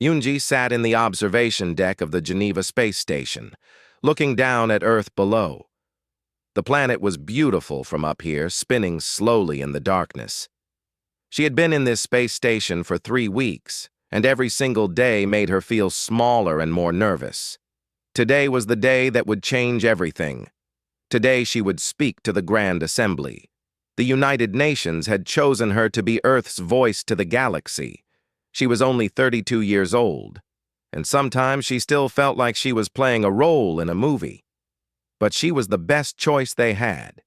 Yoonji sat in the observation deck of the Geneva space station, looking down at Earth below. The planet was beautiful from up here, spinning slowly in the darkness. She had been in this space station for 3 weeks, and every single day made her feel smaller and more nervous. Today was the day that would change everything. Today she would speak to the Grand Assembly. The United Nations had chosen her to be Earth's voice to the galaxy. She was only 32 years old, and sometimes she still felt like she was playing a role in a movie. But she was the best choice they had.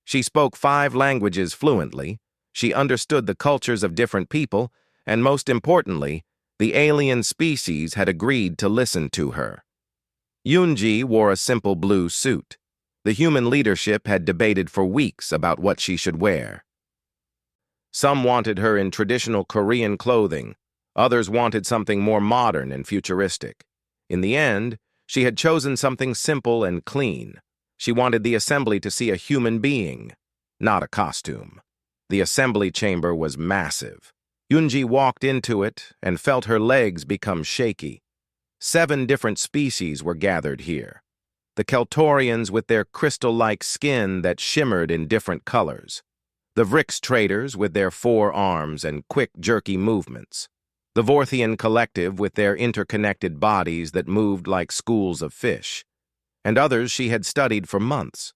She spoke 5 languages fluently, she understood the cultures of different people, and most importantly, the alien species had agreed to listen to her. Yoonji wore a simple blue suit. The human leadership had debated for weeks about what she should wear. Some wanted her in traditional Korean clothing. Others wanted something more modern and futuristic. In the end, she had chosen something simple and clean. She wanted the assembly to see a human being, not a costume. The assembly chamber was massive. Yoonji walked into it and felt her legs become shaky. 7 different species were gathered here. The Keltorians with their crystal-like skin that shimmered in different colors. The Vrix traders with their 4 arms and quick, jerky movements. The Vorthian collective with their interconnected bodies that moved like schools of fish. And others she had studied for months.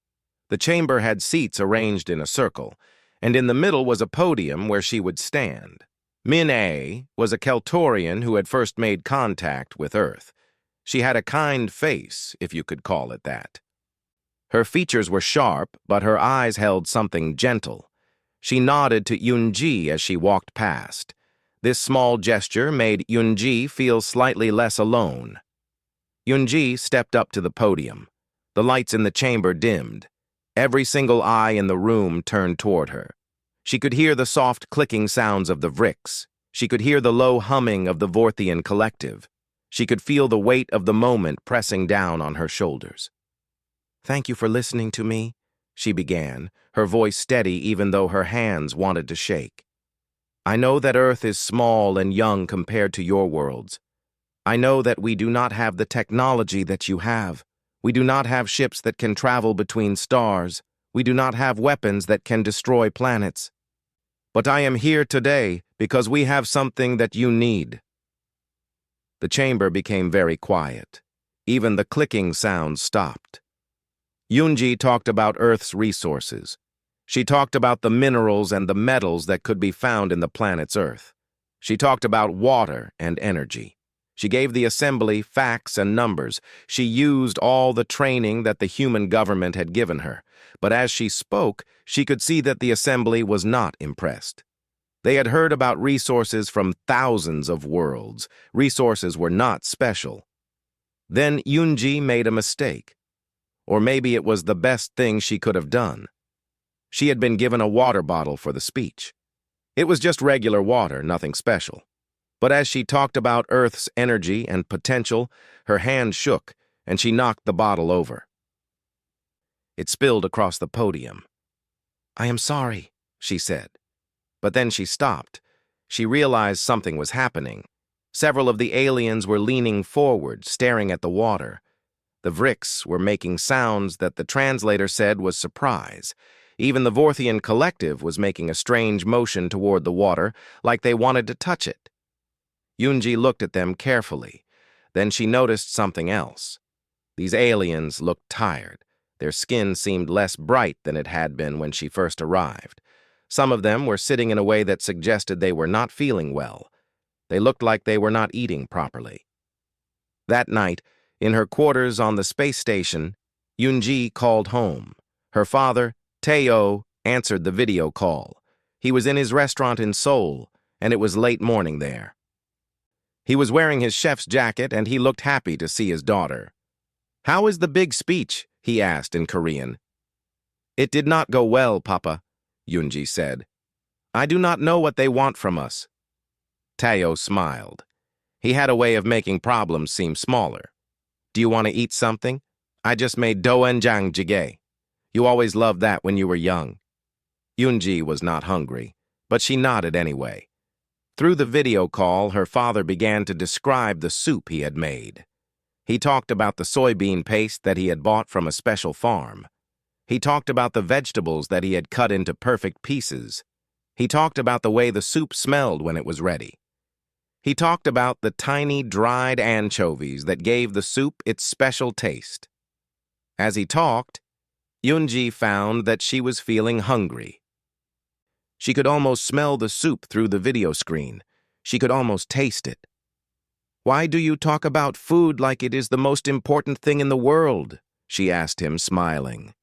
The chamber had seats arranged in a circle, and in the middle was a podium where she would stand. Min-A was a Keltorian who had first made contact with Earth. She had a kind face, if you could call it that. Her features were sharp, but her eyes held something gentle. She nodded to Yoonji as she walked past. This small gesture made Yoonji feel slightly less alone. Yoonji stepped up to the podium. The lights in the chamber dimmed. Every single eye in the room turned toward her. She could hear the soft clicking sounds of the Vrix. She could hear the low humming of the Vorthian collective. She could feel the weight of the moment pressing down on her shoulders. "Thank you for listening to me," she began, her voice steady even though her hands wanted to shake. "I know that Earth is small and young compared to your worlds. I know that we do not have the technology that you have. We do not have ships that can travel between stars. We do not have weapons that can destroy planets. But I am here today because we have something that you need." The chamber became very quiet. Even the clicking sounds stopped. Yoonji talked about Earth's resources. She talked about the minerals and the metals that could be found in the planet's Earth. She talked about water and energy. She gave the assembly facts and numbers. She used all the training that the human government had given her. But as she spoke, she could see that the assembly was not impressed. They had heard about resources from thousands of worlds. Resources were not special. Then Yoonji made a mistake. Or maybe it was the best thing she could have done. She had been given a water bottle for the speech. It was just regular water, nothing special. But as she talked about Earth's energy and potential, her hand shook, and she knocked the bottle over. It spilled across the podium. "I am sorry," she said. But then she stopped. She realized something was happening. Several of the aliens were leaning forward, staring at the water. The Vrix were making sounds that the translator said was surprise. Even the Vorthian collective was making a strange motion toward the water, like they wanted to touch it. Yoonji looked at them carefully. Then she noticed something else. These aliens looked tired. Their skin seemed less bright than it had been when she first arrived. Some of them were sitting in a way that suggested they were not feeling well. They looked like they were not eating properly. That night, in her quarters on the space station, Yoonji called home. Her father, Tae-oh, answered the video call. He was in his restaurant in Seoul, and it was late morning there. He was wearing his chef's jacket, and he looked happy to see his daughter. "How is the big speech?" he asked in Korean. "It did not go well, Papa," Yoonji said. "I do not know what they want from us." Tae-oh smiled. He had a way of making problems seem smaller. "Do you want to eat something? I just made doenjang jjigae. You always loved that when you were young." Yoonji was not hungry, but she nodded anyway. Through the video call, her father began to describe the soup he had made. He talked about the soybean paste that he had bought from a special farm. He talked about the vegetables that he had cut into perfect pieces. He talked about the way the soup smelled when it was ready. He talked about the tiny dried anchovies that gave the soup its special taste. As he talked, Yoonji found that she was feeling hungry. She could almost smell the soup through the video screen. She could almost taste it. "Why do you talk about food like it is the most important thing in the world?" she asked him, smiling.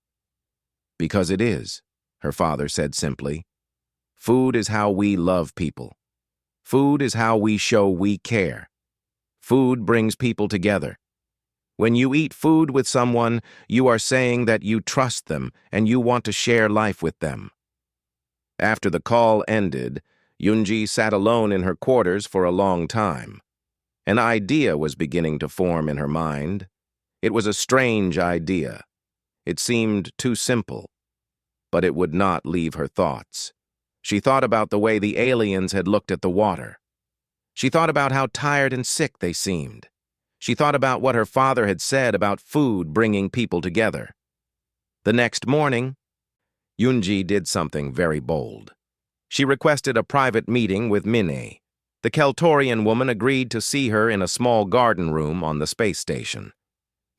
"Because it is," her father said simply. "Food is how we love people. Food is how we show we care. Food brings people together. When you eat food with someone, you are saying that you trust them and you want to share life with them." After the call ended, Yoonji sat alone in her quarters for a long time. An idea was beginning to form in her mind. It was a strange idea. It seemed too simple, but it would not leave her thoughts. She thought about the way the aliens had looked at the water. She thought about how tired and sick they seemed. She thought about what her father had said about food bringing people together. The next morning, Yoonji did something very bold. She requested a private meeting with Min-ae. The Keltorian woman agreed to see her in a small garden room on the space station.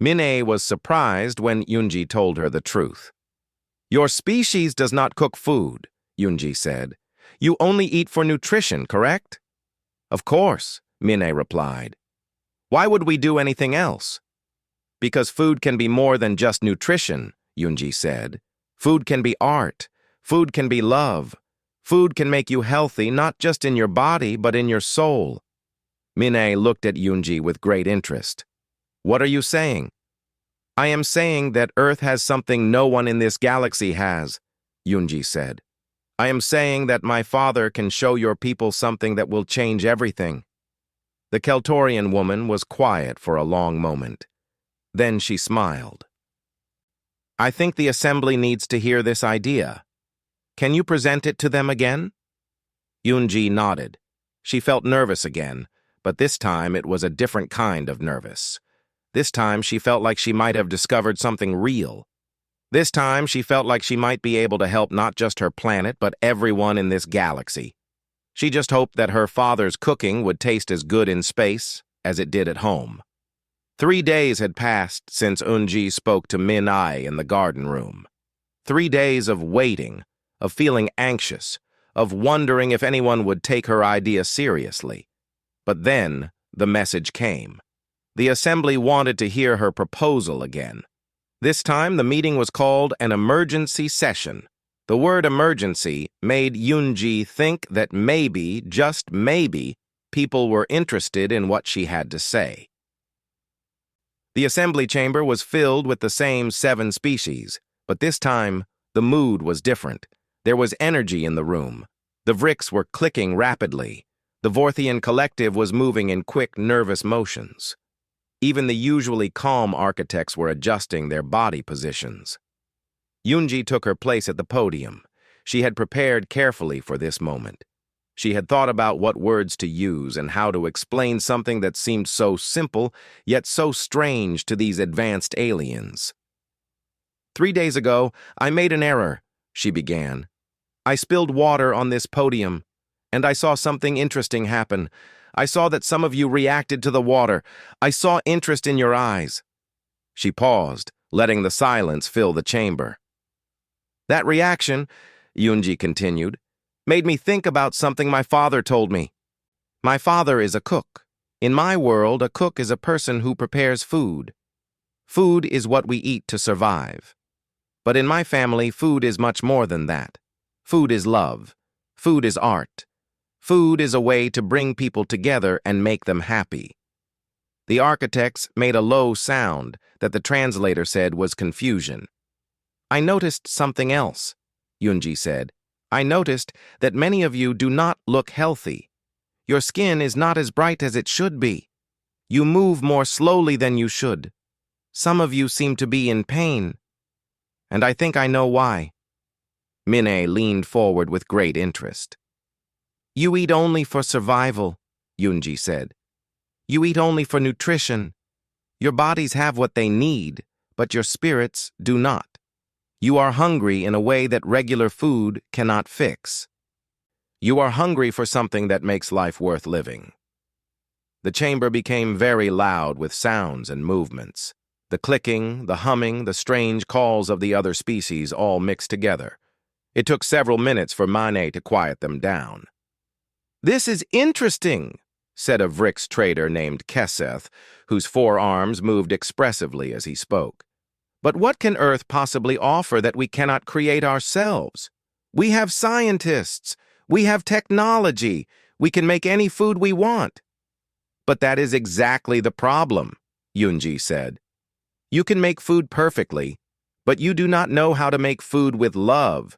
Min-ae was surprised when Yoonji told her the truth. "Your species does not cook food," Yoonji said. "You only eat for nutrition, correct?" "Of course," Min-ae replied. "Why would we do anything else?" "Because food can be more than just nutrition," Yoonji said. "Food can be art. Food can be love. Food can make you healthy, not just in your body, but in your soul." Min-ae looked at Yoonji with great interest. "What are you saying?" "I am saying that Earth has something no one in this galaxy has," Yoonji said. "I am saying that my father can show your people something that will change everything." The Keltorian woman was quiet for a long moment. Then she smiled. "I think the assembly needs to hear this idea. Can you present it to them again?" Yoonji nodded. She felt nervous again, but this time it was a different kind of nervous. This time she felt like she might have discovered something real. This time she felt like she might be able to help not just her planet, but everyone in this galaxy. She just hoped that her father's cooking would taste as good in space as it did at home. 3 days had passed since Yoonji spoke to Min-ae in the garden room. 3 days of waiting, of feeling anxious, of wondering if anyone would take her idea seriously. But then the message came. The assembly wanted to hear her proposal again. This time the meeting was called an emergency session. The word emergency made Yoonji think that maybe, just maybe, people were interested in what she had to say. The assembly chamber was filled with the same 7 species, but this time the mood was different. There was energy in the room. The Vricks were clicking rapidly. The Vorthian collective was moving in quick, nervous motions. Even the usually calm architects were adjusting their body positions. Yoonji took her place at the podium. She had prepared carefully for this moment. She had thought about what words to use and how to explain something that seemed so simple, yet so strange to these advanced aliens. 3 days ago, I made an error, she began. I spilled water on this podium, and I saw something interesting happen. I saw that some of you reacted to the water. I saw interest in your eyes. She paused, letting the silence fill the chamber. That reaction, Yoonji continued, made me think about something my father told me. My father is a cook. In my world, a cook is a person who prepares food. Food is what we eat to survive. But in my family, food is much more than that. Food is love. Food is art. Food is a way to bring people together and make them happy. The architects made a low sound that the translator said was confusion. I noticed something else, Yoonji said. I noticed that many of you do not look healthy. Your skin is not as bright as it should be. You move more slowly than you should. Some of you seem to be in pain. And I think I know why. Min-ae leaned forward with great interest. You eat only for survival, Yunji said. You eat only for nutrition. Your bodies have what they need, but your spirits do not. You are hungry in a way that regular food cannot fix. You are hungry for something that makes life worth living. The chamber became very loud with sounds and movements. The clicking, the humming, the strange calls of the other species all mixed together. It took several minutes for Mane to quiet them down. "This is interesting," said a Vrix trader named Keseth, whose forearms moved expressively as he spoke. "But what can Earth possibly offer that we cannot create ourselves? We have scientists. We have technology. We can make any food we want." "But that is exactly the problem," Yunji said. "You can make food perfectly, but you do not know how to make food with love.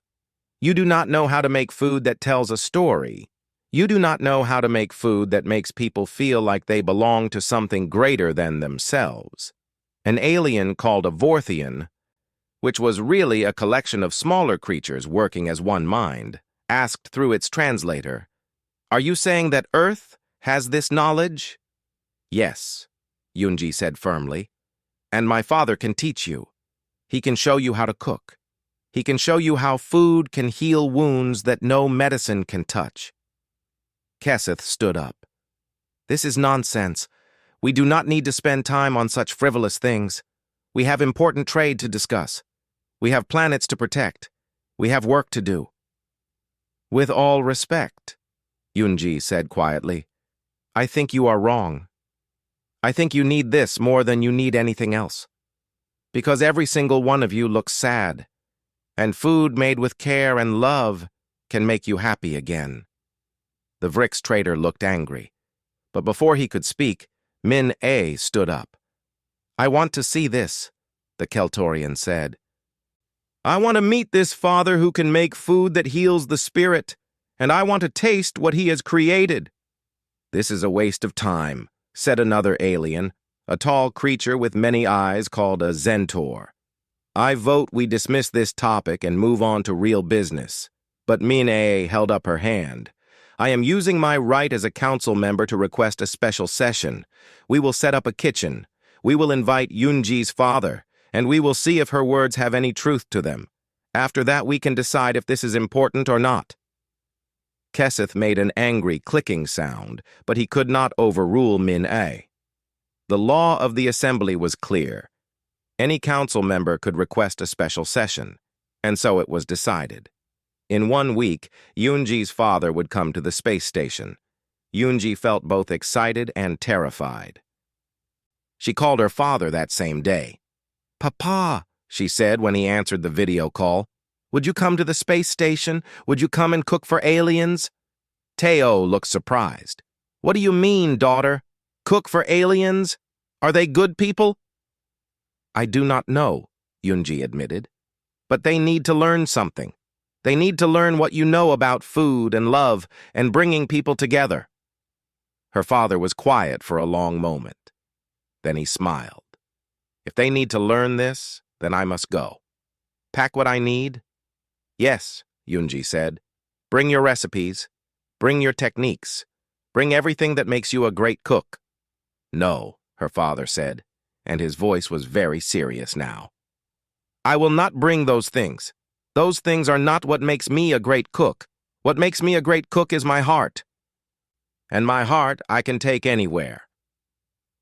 You do not know how to make food that tells a story. You do not know how to make food that makes people feel like they belong to something greater than themselves." An alien called a Vorthian, which was really a collection of smaller creatures working as one mind, asked through its translator, "Are you saying that Earth has this knowledge?" "Yes," Yunji said firmly. "And my father can teach you. He can show you how to cook. He can show you how food can heal wounds that no medicine can touch." Keseth stood up. "This is nonsense. We do not need to spend time on such frivolous things. We have important trade to discuss. We have planets to protect. We have work to do." "With all respect," Yunji said quietly, "I think you are wrong. I think you need this more than you need anything else. Because every single one of you looks sad, and food made with care and love can make you happy again." The Vrix trader looked angry, but before he could speak, Min A stood up. "I want to see this," the Keltorian said. "I want to meet this father who can make food that heals the spirit, and I want to taste what he has created." "This is a waste of time," said another alien, a tall creature with many eyes called a Zentor. "I vote we dismiss this topic and move on to real business." But Min A held up her hand. "I am using my right as a council member to request a special session. We will set up a kitchen. We will invite Yunji's father, and we will see if her words have any truth to them. After that, we can decide if this is important or not." Keseth made an angry clicking sound, but he could not overrule Min A. The law of the assembly was clear. Any council member could request a special session, and so it was decided. In 1 week, Yunji's father would come to the space station. Yunji felt both excited and terrified. She called her father that same day. "Papa," she said when he answered the video call, "would you come to the space station? Would you come and cook for aliens?" Teo looked surprised. "What do you mean, daughter? Cook for aliens? Are they good people?" "I do not know," Yunji admitted. "But they need to learn something. They need to learn what you know about food and love and bringing people together." Her father was quiet for a long moment. Then he smiled. "If they need to learn this, then I must go. Pack what I need?" "Yes," Yunji said. "Bring your recipes. Bring your techniques. Bring everything that makes you a great cook." "No," her father said, and his voice was very serious now. "I will not bring those things. Those things are not what makes me a great cook. What makes me a great cook is my heart. And my heart I can take anywhere."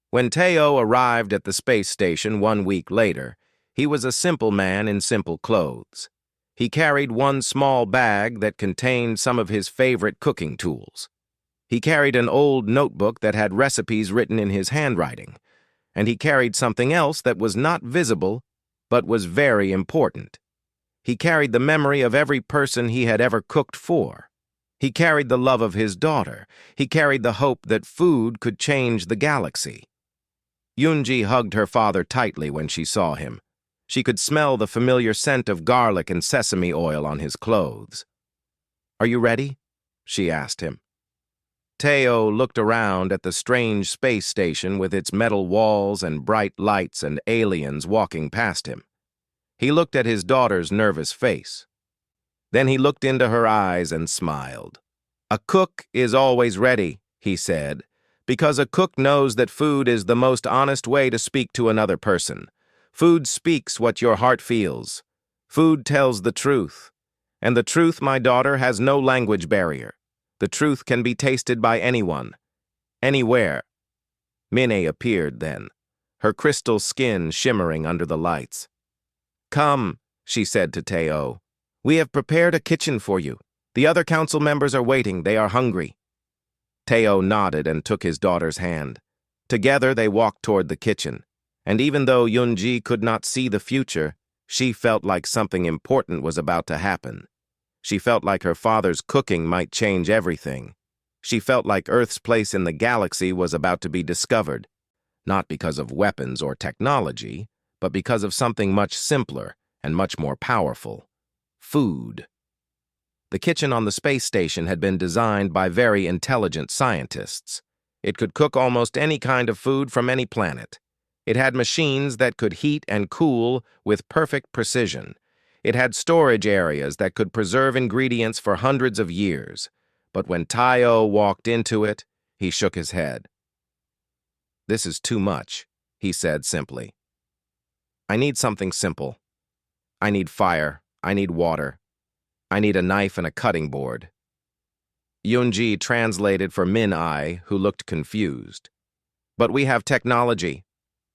When Teo arrived at the space station 1 week later, he was a simple man in simple clothes. He carried one small bag that contained some of his favorite cooking tools. He carried an old notebook that had recipes written in his handwriting, and he carried something else that was not visible but was very important. He carried the memory of every person he had ever cooked for. He carried the love of his daughter. He carried the hope that food could change the galaxy. Yunji hugged her father tightly when she saw him. She could smell the familiar scent of garlic and sesame oil on his clothes. "Are you ready?" she asked him. Teo looked around at the strange space station with its metal walls and bright lights and aliens walking past him. He looked at his daughter's nervous face. Then he looked into her eyes and smiled. "A cook is always ready," he said, "because a cook knows that food is the most honest way to speak to another person. Food speaks what your heart feels. Food tells the truth. And the truth, my daughter, has no language barrier. The truth can be tasted by anyone, anywhere." Minnie appeared then, her crystal skin shimmering under the lights. "Come," she said to Teo. "We have prepared a kitchen for you. The other council members are waiting. They are hungry." Teo nodded and took his daughter's hand. Together they walked toward the kitchen, and even though Yunji could not see the future, she felt like something important was about to happen. She felt like her father's cooking might change everything. She felt like Earth's place in the galaxy was about to be discovered, not because of weapons or technology, but because of something much simpler and much more powerful: food. The kitchen on the space station had been designed by very intelligent scientists. It could cook almost any kind of food from any planet. It had machines that could heat and cool with perfect precision. It had storage areas that could preserve ingredients for hundreds of years. But when Tayo walked into it, he shook his head. "This is too much," he said simply. "I need something simple. I need fire. I need water. I need a knife and a cutting board." Yunji translated for Min-ai, who looked confused. "But we have technology,"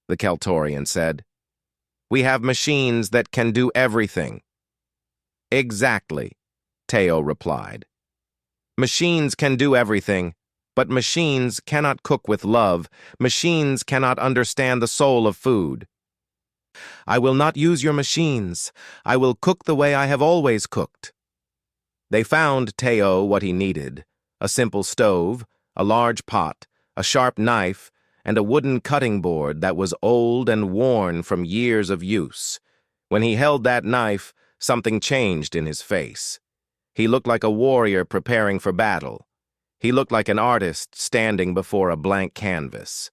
the Keltorian said. "We have machines that can do everything." "Exactly," Teo replied. "Machines can do everything, but machines cannot cook with love. Machines cannot understand the soul of food." "I will not use your machines. I will cook the way I have always cooked." They found Teo what he needed: a simple stove, a large pot, a sharp knife, and a wooden cutting board that was old and worn from years of use. When he held that knife, something changed in his face. He looked like a warrior preparing for battle. He looked like an artist standing before a blank canvas.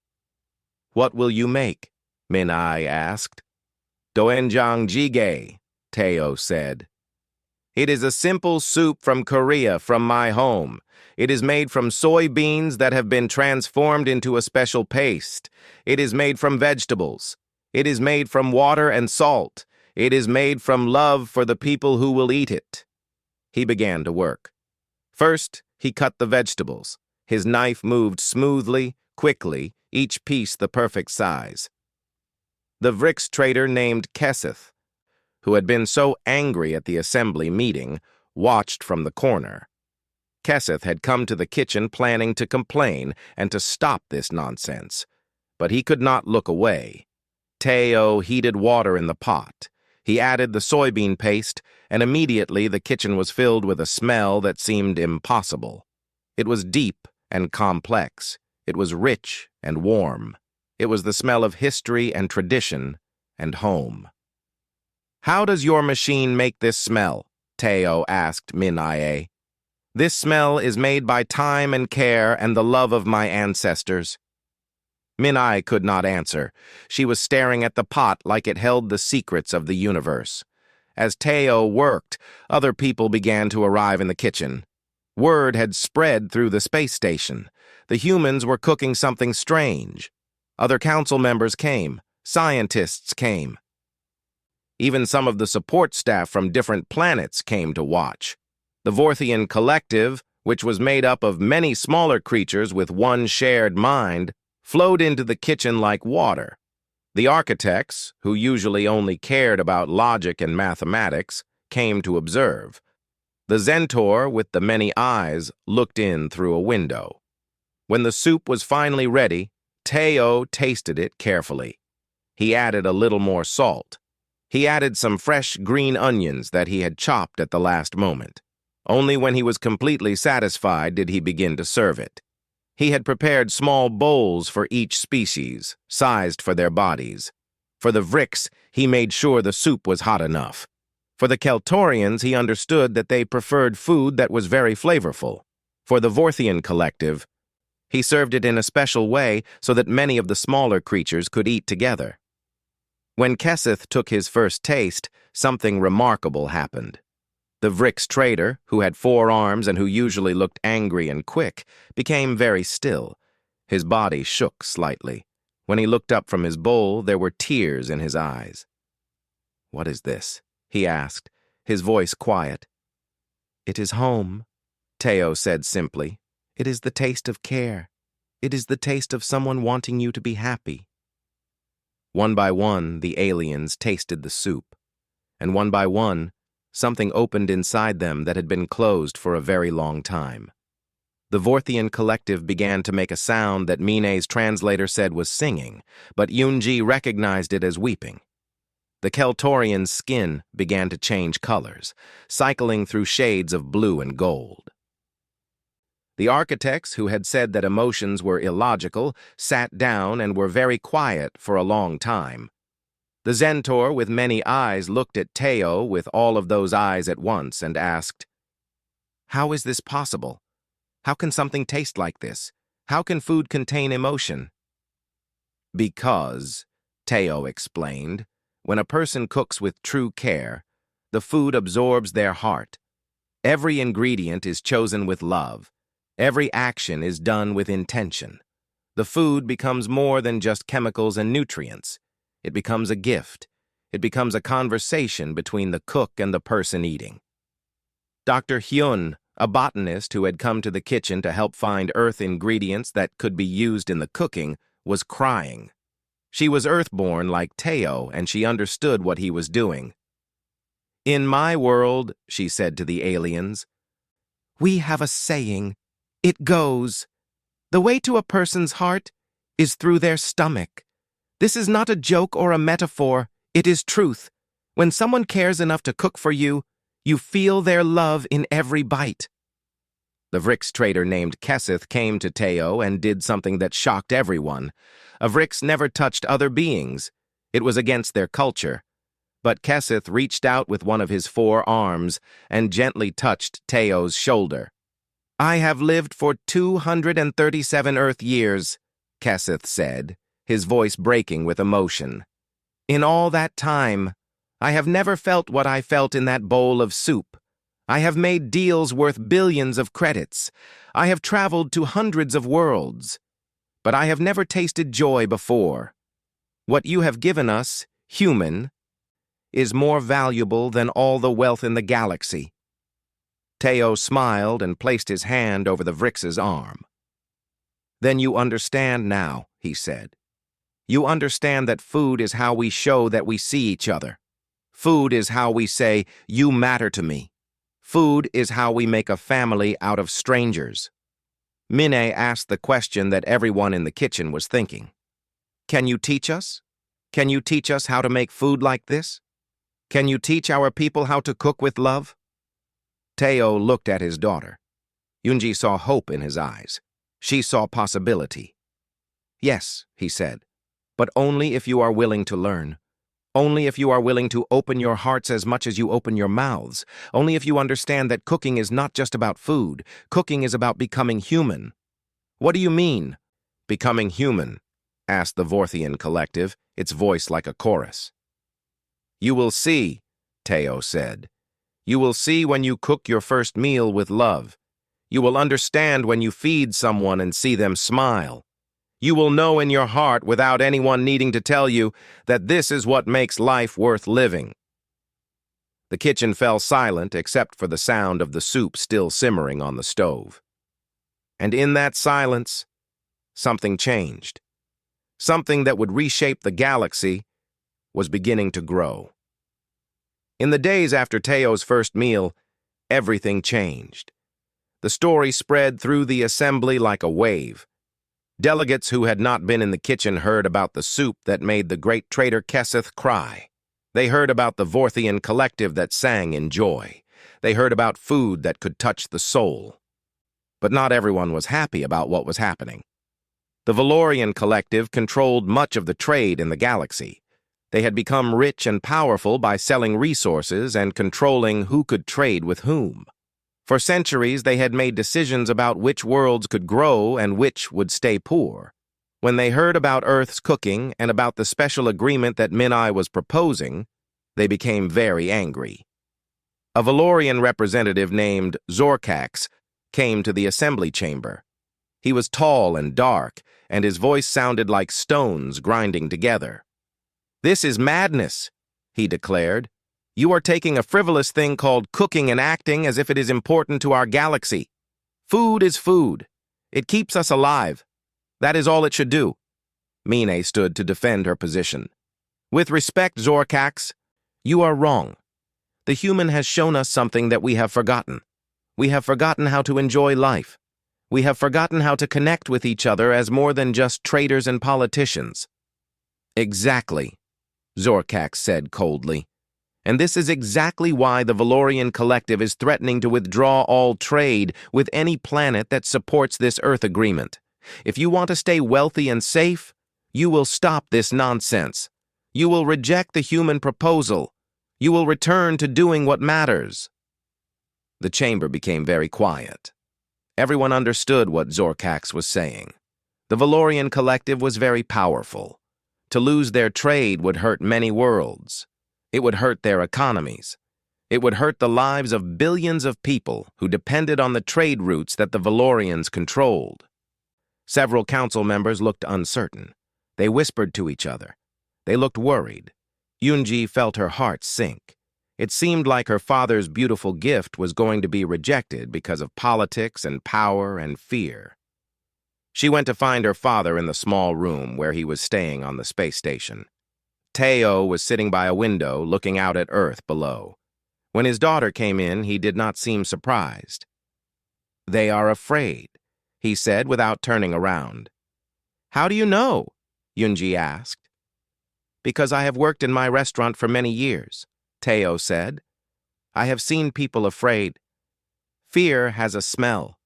"What will you make?" Min-ai asked. "Doenjang jjigae," Teo said. "It is a simple soup from Korea, from my home. It is made from soybeans that have been transformed into a special paste. It is made from vegetables. It is made from water and salt. It is made from love for the people who will eat it." He began to work. First, he cut the vegetables. His knife moved smoothly, quickly, each piece the perfect size. The Vrix trader named Kesseth, who had been so angry at the assembly meeting, watched from the corner. Kesseth had come to the kitchen planning to complain and to stop this nonsense, but he could not look away. Teo heated water in the pot. He added the soybean paste, and immediately the kitchen was filled with a smell that seemed impossible. It was deep and complex. It was rich and warm. It was the smell of history and tradition and home. "How does your machine make this smell?" Teo asked Min-ai. "This smell is made by time and care and the love of my ancestors." Min-ai could not answer. She was staring at the pot like it held the secrets of the universe. As Teo worked, other people began to arrive in the kitchen. Word had spread through the space station. The humans were cooking something strange. Other council members came. Scientists came. Even some of the support staff from different planets came to watch. The Vorthian collective, which was made up of many smaller creatures with one shared mind, flowed into the kitchen like water. The architects, who usually only cared about logic and mathematics, came to observe. The Zentor, with the many eyes, looked in through a window. When the soup was finally ready, Teo tasted it carefully. He added a little more salt. He added some fresh green onions that he had chopped at the last moment. Only when he was completely satisfied did he begin to serve it. He had prepared small bowls for each species, sized for their bodies. For the Vrix, he made sure the soup was hot enough. For the Keltorians, he understood that they preferred food that was very flavorful. For the Vorthian collective, he served it in a special way so that many of the smaller creatures could eat together. When Kesseth took his first taste, something remarkable happened. The Vrix trader, who had 4 arms and who usually looked angry and quick, became very still. His body shook slightly. When he looked up from his bowl, there were tears in his eyes. "What is this?" he asked, his voice quiet. "It is home," Teo said simply. "It is the taste of care. It is the taste of someone wanting you to be happy." One by one, the aliens tasted the soup. And one by one, something opened inside them that had been closed for a very long time. The Vorthian collective began to make a sound that Mine's translator said was singing, but Yunji recognized it as weeping. The Keltorian's skin began to change colors, cycling through shades of blue and gold. The architects, who had said that emotions were illogical, sat down and were very quiet for a long time. The Zentor with many eyes looked at Teo with all of those eyes at once and asked, "How is this possible? How can something taste like this? How can food contain emotion?" "Because," Teo explained, "when a person cooks with true care, the food absorbs their heart. Every ingredient is chosen with love. Every action is done with intention. The food becomes more than just chemicals and nutrients. It becomes a gift. It becomes a conversation between the cook and the person eating." Dr. Hyun, a botanist who had come to the kitchen to help find earth ingredients that could be used in the cooking, was crying. She was earthborn like Teo, and she understood what he was doing. "In my world," she said to the aliens, "we have a saying. It goes, 'The way to a person's heart is through their stomach.' This is not a joke or a metaphor. It is truth. When someone cares enough to cook for you, you feel their love in every bite." The Vrix trader named Keseth came to Teo and did something that shocked everyone. A Vrix never touched other beings. It was against their culture. But Keseth reached out with one of his 4 arms and gently touched Teo's shoulder. "I have lived for 237 Earth years," Keseth said, his voice breaking with emotion. "In all that time, I have never felt what I felt in that bowl of soup. I have made deals worth billions of credits. I have traveled to hundreds of worlds. But I have never tasted joy before. What you have given us, human, is more valuable than all the wealth in the galaxy." Teo smiled and placed his hand over the Vrix's arm. "Then you understand now," he said. "You understand that food is how we show that we see each other. Food is how we say, 'You matter to me.' Food is how we make a family out of strangers." Mine asked the question that everyone in the kitchen was thinking. "Can you teach us? Can you teach us how to make food like this? Can you teach our people how to cook with love?" Teo looked at his daughter. Yunji saw hope in his eyes. She saw possibility. "Yes," he said, "but only if you are willing to learn. Only if you are willing to open your hearts as much as you open your mouths. Only if you understand that cooking is not just about food. Cooking is about becoming human." "What do you mean, becoming human?" asked the Vorthian collective, its voice like a chorus. "You will see," Teo said. "You will see when you cook your first meal with love. You will understand when you feed someone and see them smile. You will know in your heart, without anyone needing to tell you, that this is what makes life worth living." The kitchen fell silent except for the sound of the soup still simmering on the stove. And in that silence, something changed. Something that would reshape the galaxy was beginning to grow. In the days after Teo's first meal, everything changed. The story spread through the assembly like a wave. Delegates who had not been in the kitchen heard about the soup that made the great trader Keseth cry. They heard about the Vorthian collective that sang in joy. They heard about food that could touch the soul. But not everyone was happy about what was happening. The Valorian collective controlled much of the trade in the galaxy. They had become rich and powerful by selling resources and controlling who could trade with whom. For centuries, they had made decisions about which worlds could grow and which would stay poor. When they heard about Earth's cooking and about the special agreement that Minai was proposing, they became very angry. A Valorian representative named Zorkax came to the assembly chamber. He was tall and dark, and his voice sounded like stones grinding together. "This is madness," he declared. "You are taking a frivolous thing called cooking and acting as if it is important to our galaxy. Food is food. It keeps us alive. That is all it should do." Mine stood to defend her position. "With respect, Zorkax, you are wrong. The human has shown us something that we have forgotten. We have forgotten how to enjoy life. We have forgotten how to connect with each other as more than just traders and politicians." "Exactly," Zorkax said coldly. "And this is exactly why the Valorian Collective is threatening to withdraw all trade with any planet that supports this Earth agreement. If you want to stay wealthy and safe, you will stop this nonsense. You will reject the human proposal. You will return to doing what matters." The chamber became very quiet. Everyone understood what Zorkax was saying. The Valorian Collective was very powerful. To lose their trade would hurt many worlds. It would hurt their economies. It would hurt the lives of billions of people who depended on the trade routes that the Valorians controlled. Several council members looked uncertain. They whispered to each other. They looked worried. Yunji felt her heart sink. It seemed like her father's beautiful gift was going to be rejected because of politics and power and fear. She went to find her father in the small room where he was staying on the space station. Teo was sitting by a window looking out at Earth below. When his daughter came in, he did not seem surprised. "They are afraid," he said without turning around. "How do you know?" Yunji asked. "Because I have worked in my restaurant for many years," Teo said. "I have seen people afraid. Fear has a smell.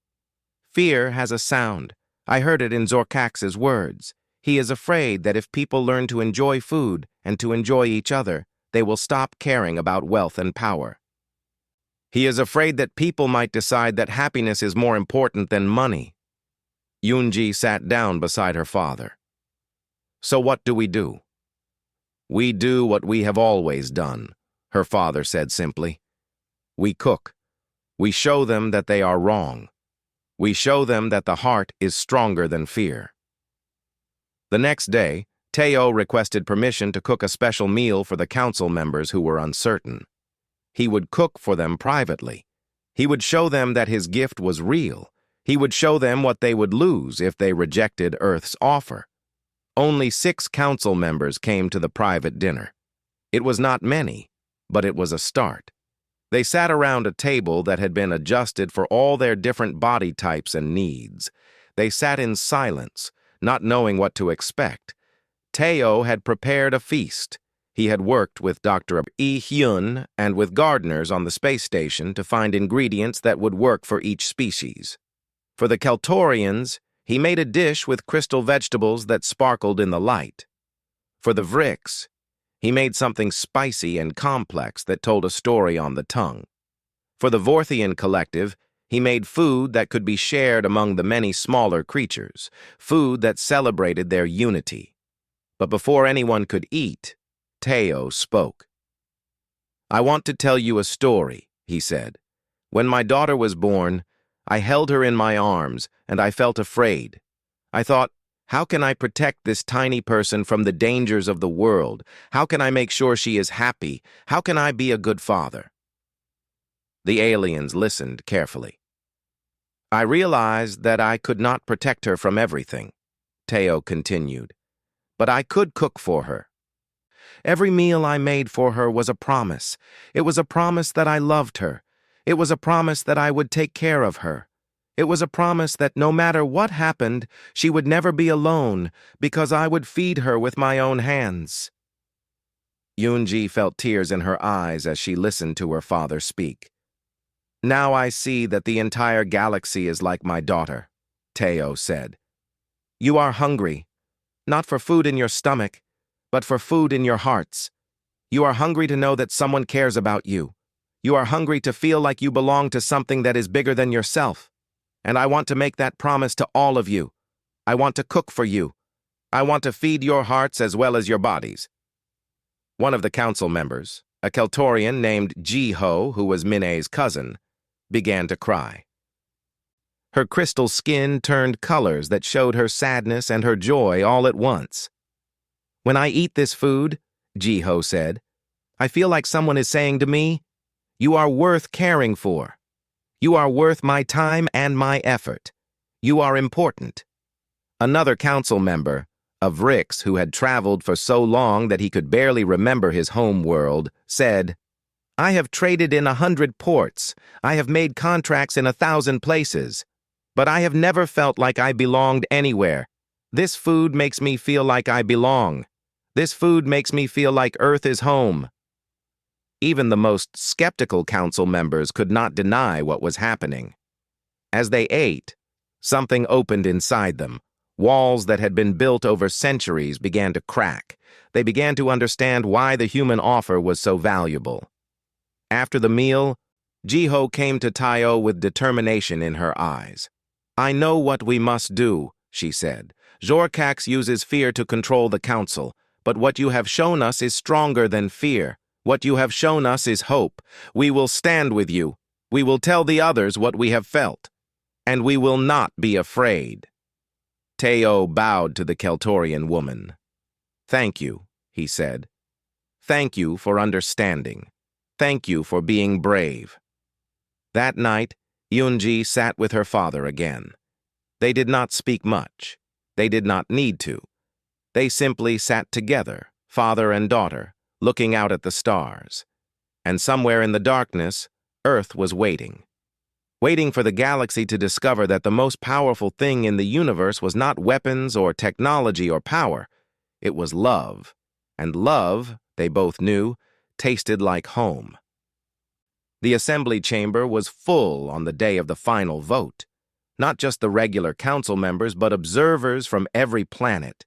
Fear has a sound. I heard it in Zorkax's words. He is afraid that if people learn to enjoy food and to enjoy each other, they will stop caring about wealth and power. He is afraid that people might decide that happiness is more important than money." Yunji sat down beside her father. "So what do? "We do what we have always done," her father said simply. "We cook. We show them that they are wrong. We show them that the heart is stronger than fear." The next day, Teo requested permission to cook a special meal for the council members who were uncertain. He would cook for them privately. He would show them that his gift was real. He would show them what they would lose if they rejected Earth's offer. Only 6 council members came to the private dinner. It was not many, but it was a start. They sat around a table that had been adjusted for all their different body types and needs. They sat in silence, not knowing what to expect. Teo had prepared a feast. He had worked with Dr. Hyun and with gardeners on the space station to find ingredients that would work for each species. For the Keltorians, he made a dish with crystal vegetables that sparkled in the light. For the Vrix, he made something spicy and complex that told a story on the tongue. For the Vorthian collective, he made food that could be shared among the many smaller creatures, food that celebrated their unity. But before anyone could eat, Teo spoke. "I want to tell you a story," he said. "When my daughter was born, I held her in my arms, and I felt afraid. I thought, how can I protect this tiny person from the dangers of the world? How can I make sure she is happy? How can I be a good father?" The aliens listened carefully. "I realized that I could not protect her from everything," Teo continued, "but I could cook for her. Every meal I made for her was a promise. It was a promise that I loved her. It was a promise that I would take care of her. It was a promise that no matter what happened, she would never be alone because I would feed her with my own hands." Yunji felt tears in her eyes as she listened to her father speak. "Now I see that the entire galaxy is like my daughter," Teo said. "You are hungry, not for food in your stomach, but for food in your hearts. You are hungry to know that someone cares about you. You are hungry to feel like you belong to something that is bigger than yourself. And I want to make that promise to all of you. I want to cook for you. I want to feed your hearts as well as your bodies." One of the council members, A Keltorian named Jiho, who was Mine's cousin, began to cry. Her crystal skin turned colors that showed her sadness and her joy all at once. "When I eat this food," Jiho said, "I feel like someone is saying to me, 'You are worth caring for. You are worth my time and my effort. You are important.'" Another council member, a Vrix who had traveled for so long that he could barely remember his home world, said, "I have traded in 100 ports. I have made contracts in 1,000 places. But I have never felt like I belonged anywhere. This food makes me feel like I belong. This food makes me feel like Earth is home." Even the most skeptical council members could not deny what was happening. As they ate, something opened inside them. Walls that had been built over centuries began to crack. They began to understand why the human offer was so valuable. After the meal, Jiho came to Tayo with determination in her eyes. "I know what we must do," she said. "Jorkax uses fear to control the council, but what you have shown us is stronger than fear. What you have shown us is hope. We will stand with you. We will tell the others what we have felt. And we will not be afraid." Teo bowed to the Keltorian woman. "Thank you," he said. "Thank you for understanding. Thank you for being brave." That night, Yunji sat with her father again. They did not speak much. They did not need to. They simply sat together, father and daughter, looking out at the stars. And somewhere in the darkness, Earth was waiting. Waiting for the galaxy to discover that the most powerful thing in the universe was not weapons or technology or power. It was love. And love, they both knew, tasted like home. The assembly chamber was full on the day of the final vote. Not just the regular council members, but observers from every planet.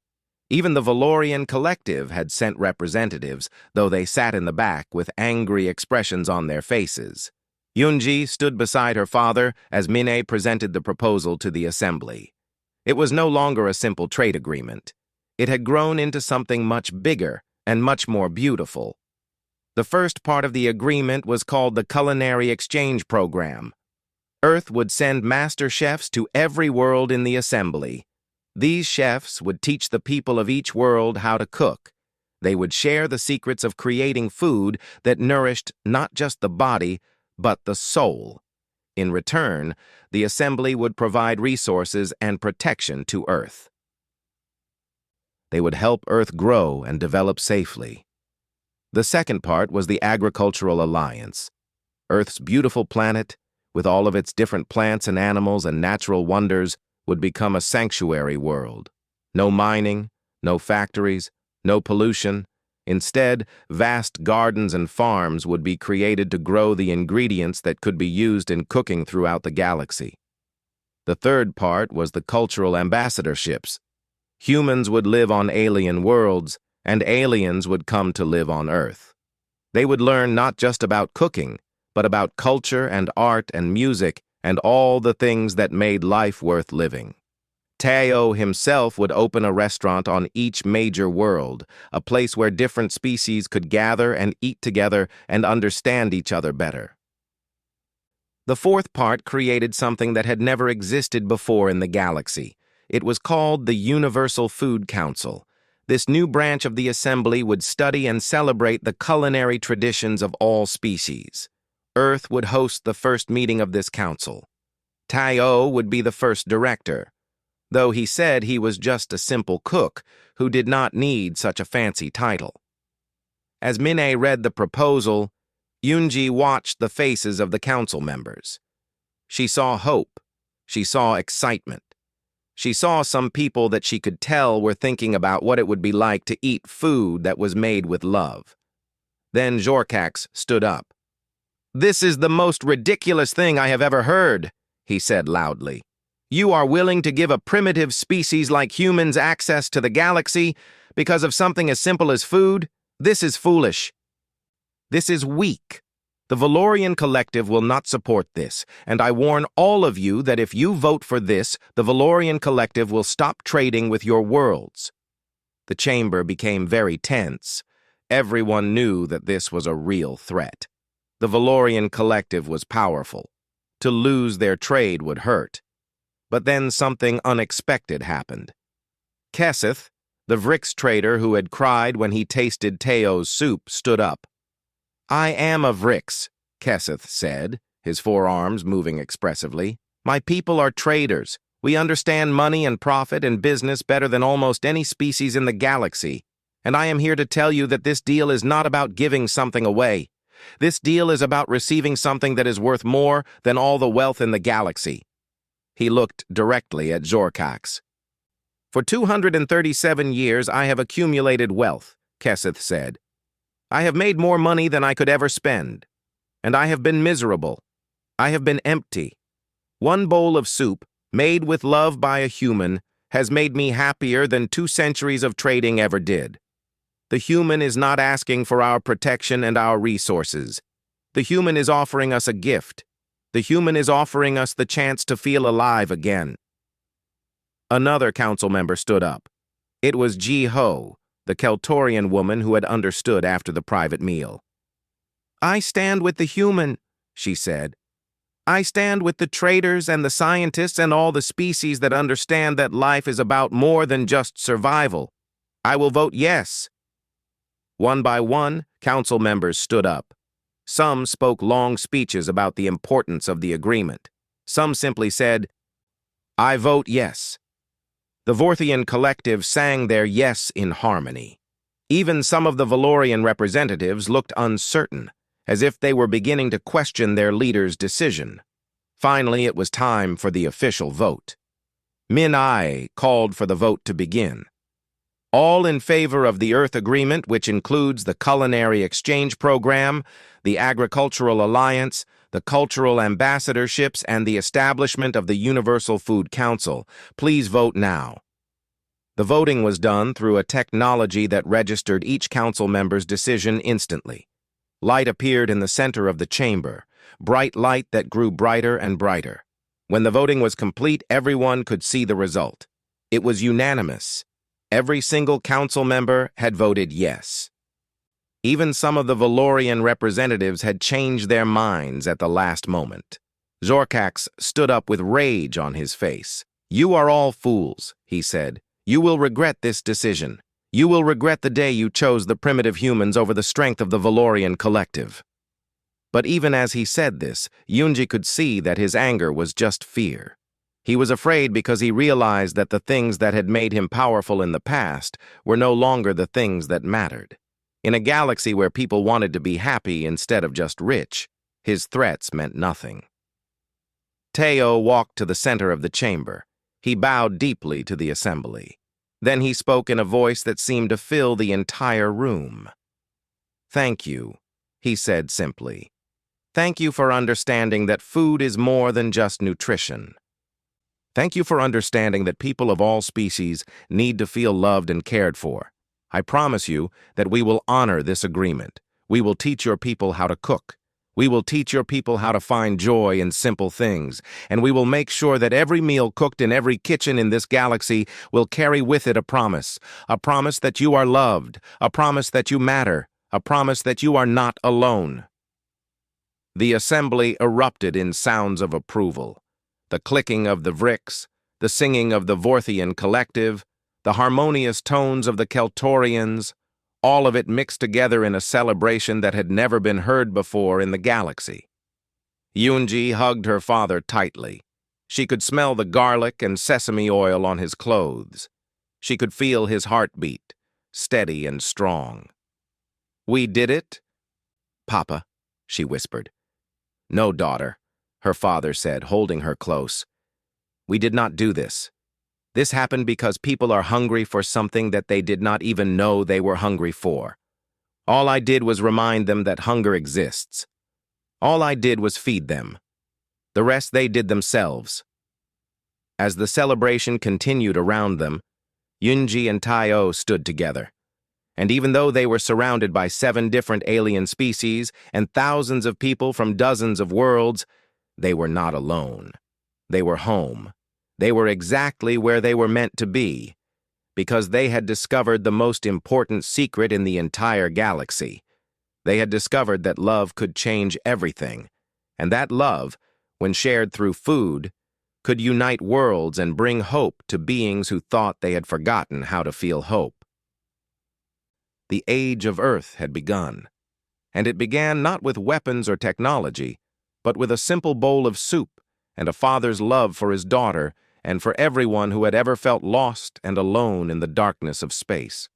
Even the Valorian Collective had sent representatives, though they sat in the back with angry expressions on their faces. Yunji stood beside her father as Mine presented the proposal to the assembly. It was no longer a simple trade agreement. It had grown into something much bigger and much more beautiful. The first part of the agreement was called the Culinary Exchange Program. Earth would send master chefs to every world in the assembly. These chefs would teach the people of each world how to cook. They would share the secrets of creating food that nourished not just the body, but the soul. In return, the assembly would provide resources and protection to Earth. They would help Earth grow and develop safely. The second part was the Agricultural Alliance. Earth's beautiful planet, with all of its different plants and animals and natural wonders, would become a sanctuary world. No mining, no factories, no pollution. Instead, vast gardens and farms would be created to grow the ingredients that could be used in cooking throughout the galaxy. The third part was the cultural ambassadorships. Humans would live on alien worlds, and aliens would come to live on Earth. They would learn not just about cooking, but about culture and art and music and all the things that made life worth living. Teo himself would open a restaurant on each major world, a place where different species could gather and eat together and understand each other better. The fourth part created something that had never existed before in the galaxy. It was called the Universal Food Council. This new branch of the assembly would study and celebrate the culinary traditions of all species. Earth would host the first meeting of this council. Tayo would be the first director, though he said he was just a simple cook who did not need such a fancy title. As Mine read the proposal, Yunji watched the faces of the council members. She saw hope. She saw excitement. She saw some people that she could tell were thinking about what it would be like to eat food that was made with love. Then Jorkax stood up. "This is the most ridiculous thing I have ever heard," he said loudly. "You are willing to give a primitive species like humans access to the galaxy because of something as simple as food? This is foolish. This is weak. The Valorian Collective will not support this, and I warn all of you that if you vote for this, the Valorian Collective will stop trading with your worlds." The chamber became very tense. Everyone knew that this was a real threat. The Valorian collective was powerful. To lose their trade would hurt. But then something unexpected happened. Keseth, the Vrix trader who had cried when he tasted Teo's soup, stood up. "I am a Vrix," Keseth said, his forearms moving expressively. "My people are traders. We understand money and profit and business better than almost any species in the galaxy. And I am here to tell you that this deal is not about giving something away. This deal is about receiving something that is worth more than all the wealth in the galaxy." He looked directly at Zorkax. "For 237 years I have accumulated wealth," Keseth said. "I have made more money than I could ever spend. And I have been miserable. I have been empty. One bowl of soup, made with love by a human, has made me happier than 2 centuries of trading ever did. The human is not asking for our protection and our resources. The human is offering us a gift. The human is offering us the chance to feel alive again." Another council member stood up. It was Ji-Ho, the Keltorian woman who had understood after the private meal. "I stand with the human," she said. "I stand with the traders and the scientists and all the species that understand that life is about more than just survival. I will vote yes." One by one, council members stood up. Some spoke long speeches about the importance of the agreement. Some simply said, "I vote yes." The Vorthian collective sang their yes in harmony. Even some of the Valorian representatives looked uncertain, as if they were beginning to question their leader's decision. Finally, it was time for the official vote. Min-I called for the vote to begin. "All in favor of the Earth Agreement, which includes the Culinary Exchange Program, the Agricultural Alliance, the Cultural Ambassadorships, and the establishment of the Universal Food Council, please vote now." The voting was done through a technology that registered each council member's decision instantly. Light appeared in the center of the chamber, bright light that grew brighter and brighter. When the voting was complete, everyone could see the result. It was unanimous. Every single council member had voted yes. Even some of the Valorian representatives had changed their minds at the last moment. Zorkax stood up with rage on his face. "You are all fools," he said. "You will regret this decision. You will regret the day you chose the primitive humans over the strength of the Valorian collective." But even as he said this, Yunji could see that his anger was just fear. He was afraid because he realized that the things that had made him powerful in the past were no longer the things that mattered. In a galaxy where people wanted to be happy instead of just rich, his threats meant nothing. Teo walked to the center of the chamber. He bowed deeply to the assembly. Then he spoke in a voice that seemed to fill the entire room. "Thank you," he said simply. "Thank you for understanding that food is more than just nutrition. Thank you for understanding that people of all species need to feel loved and cared for. I promise you that we will honor this agreement. We will teach your people how to cook. We will teach your people how to find joy in simple things, and we will make sure that every meal cooked in every kitchen in this galaxy will carry with it a promise that you are loved, a promise that you matter, a promise that you are not alone." The assembly erupted in sounds of approval. The clicking of the Vrix, the singing of the Vorthian collective, the harmonious tones of the Keltorians, all of it mixed together in a celebration that had never been heard before in the galaxy. Yunji hugged her father tightly. She could smell the garlic and sesame oil on his clothes. She could feel his heartbeat, steady and strong. "We did it?" "Papa," she whispered. "No, daughter," her father said, holding her close. "We did not do this. This happened because people are hungry for something that they did not even know they were hungry for. All I did was remind them that hunger exists. All I did was feed them. The rest they did themselves." As the celebration continued around them, Yunji and Taio stood together. And even though they were surrounded by 7 different alien species and thousands of people from dozens of worlds, they were not alone. They were home. They were exactly where they were meant to be. because they had discovered the most important secret in the entire galaxy. They had discovered that love could change everything, and that love, when shared through food, could unite worlds and bring hope to beings who thought they had forgotten how to feel hope. The age of Earth had begun, and it began not with weapons or technology, but with a simple bowl of soup and a father's love for his daughter and for everyone who had ever felt lost and alone in the darkness of space.